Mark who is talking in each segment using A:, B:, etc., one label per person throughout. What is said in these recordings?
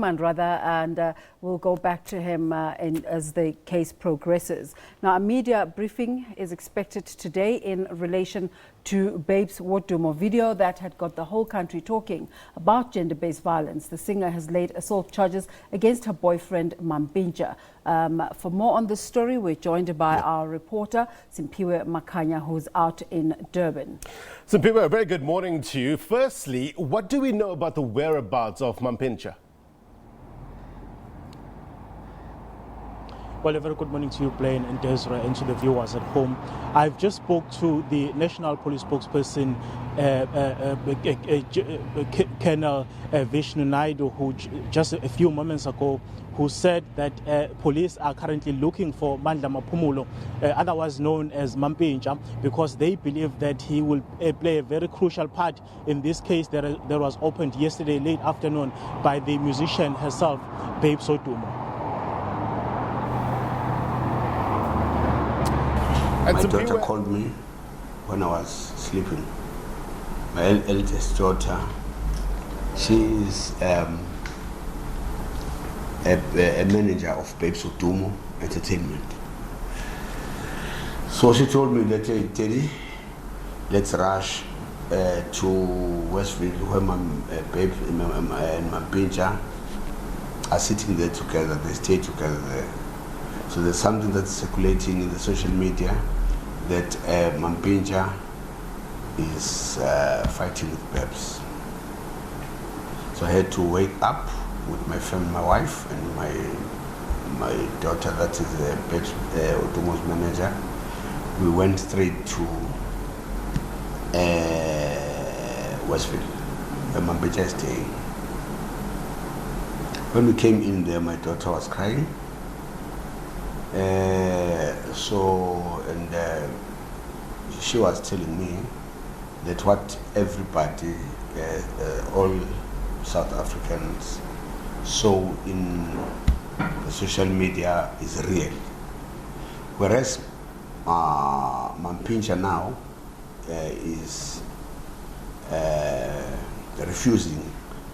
A: and we'll go back to him as the case progresses. Now, a media briefing is expected today in relation to Babes Wodumo video that had got the whole country talking about gender-based violence. The singer has laid assault charges against her boyfriend, Mampintsha. For more on this story, we're joined by our reporter, Simphiwe Makhanya, who's out in Durban.
B: Simphiwe, a very good morning to you. Firstly, what do we know about the whereabouts of Mampintsha?
C: Well, a very good morning to you, Blaine and Desiree, and to the viewers at home. I've just spoke to the National Police spokesperson, Colonel Vishnu Naidu, who just a few moments ago, who said that police are currently looking for Mandla Maphumulo, otherwise known as Mampintsha, because they believe that he will play a very crucial part in this case that was opened yesterday late afternoon by the musician herself, Babes Wodumo.
D: My daughter called me when I was sleeping. My eldest daughter, she is a manager of Babes Wodumo Entertainment. So she told me that, hey, Teddy, let's rush to Westville where Babes and Mampintsha are sitting there together. They stay together there. So there's something that's circulating in the social media that Mampintsha is fighting with Babes. So I had to wake up with my family, my wife and my daughter, that is Babes Wodumo's manager. We went straight to Westville, where Mampintsha is staying. When we came in there, my daughter was crying. She was telling me that what everybody, all South Africans saw in the social media is real. Whereas Mampintsha now is refusing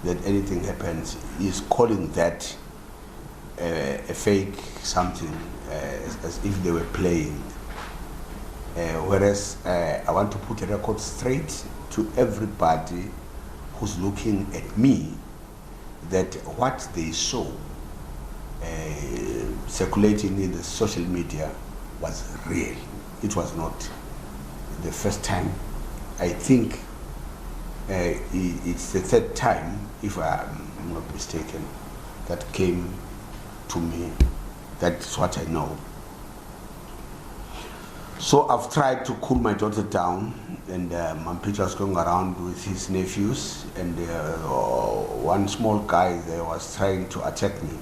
D: that anything happens, is calling that a fake something, as if they were playing. Whereas I want to put a record straight to everybody who's looking at me that what they saw circulating in the social media was real. It was not the first time. I think it's the third time, if I'm not mistaken, that came to me. That's what I know. So I've tried to cool my daughter down, and Mampintsha was going around with his nephews, and one small guy there was trying to attack me.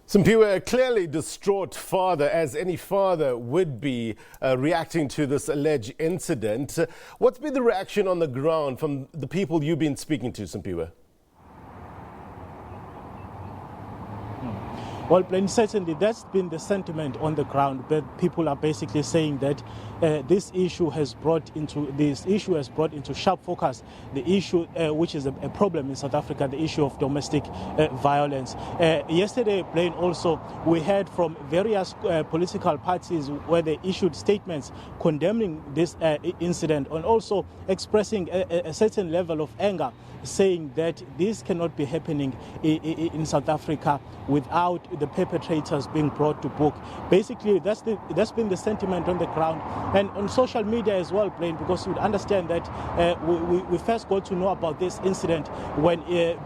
B: Simphiwe, a clearly distraught father, as any father would be, reacting to this alleged incident. What's been the reaction on the ground from the people you've been speaking to, Simphiwe?
C: Well, plain certainly, that's been the sentiment on the ground. But people are basically saying that this issue has brought into sharp focus the issue which is a problem in South Africa, the issue of domestic violence. Yesterday, plain also, we heard from various political parties where they issued statements condemning this incident and also expressing a certain level of anger, saying that this cannot be happening in South Africa without the perpetrators being brought to book. Basically, that's been the sentiment on the ground and on social media as well, Blaine, because you would understand that we first got to know about this incident when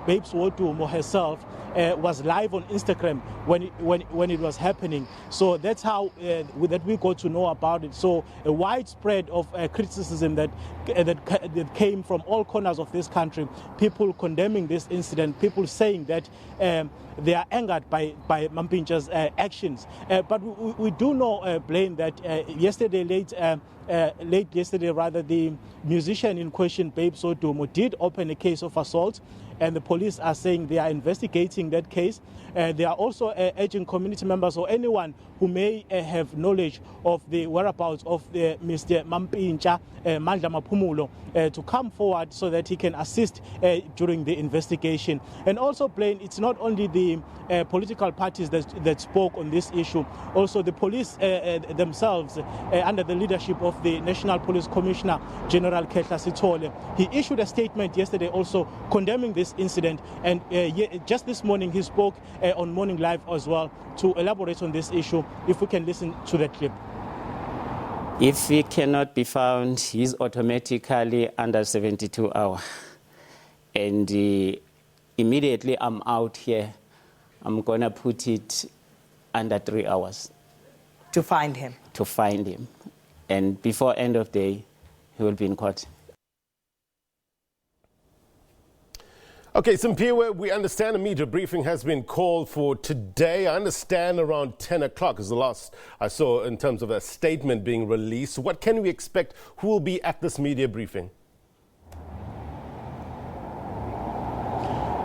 C: Babes Wodumo herself was live on Instagram when it was happening. So that's how that we got to know about it. So a widespread of criticism that came from all corners of this country, people condemning this incident, people saying that they are angered by Mampintsha's actions. But we do know, Blaine, that late yesterday, the musician in question, Babes Wodumo, did open a case of assault and the police are saying they are investigating that case. They are also urging community members or anyone who may have knowledge of the whereabouts of Mr. Mampintsha, Mandla Maphumulo, to come forward so that he can assist during the investigation. And also, Blaine, it's not only the political parties that spoke on this issue, also the police themselves, under the leadership of the National Police Commissioner, General Khetla Sithole. He issued a statement yesterday also condemning this incident, and just this morning he spoke on Morning Live as well to elaborate on this issue. If we can listen to that clip.
E: If he cannot be found, he's automatically under 72 hours. And immediately I'm out here, I'm going to put it under 3 hours.
F: To find him?
E: To find him. And before end of day, he will be in court.
B: Okay, Simphiwe, we understand a media briefing has been called for today. I understand around 10 o'clock is the last I saw in terms of a statement being released. What can we expect? Who will be at this media briefing?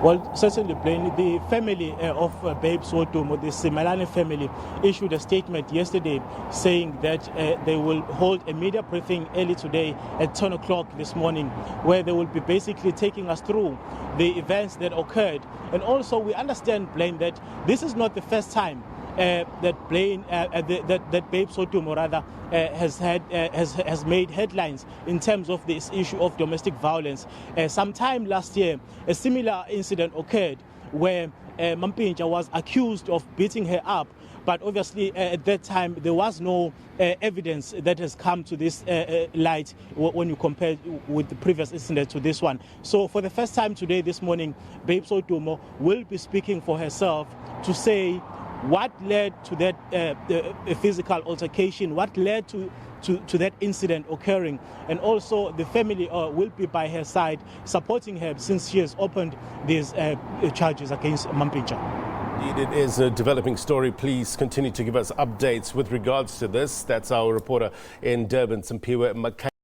C: Well, certainly, Blaine, the family of Babes Wodumo, the Simelane family, issued a statement yesterday saying that they will hold a media briefing early today at 10 o'clock this morning, where they will be basically taking us through the events that occurred. And also, we understand, Blaine, that this is not the first time that Babes Wodumo rather has made headlines in terms of this issue of domestic violence. Sometime last year, a similar incident occurred where Mampintsha was accused of beating her up. But obviously, at that time, there was no evidence that has come to this light when you compare with the previous incident to this one. So for the first time today, this morning, Babes Wodumo will be speaking for herself to say what led to that physical altercation, what led to that incident occurring. And also the family will be by her side, supporting her since she has opened these charges against Mampintsha.
B: Indeed, it is a developing story. Please continue to give us updates with regards to this. That's our reporter in Durban, Simphiwe Makhanya.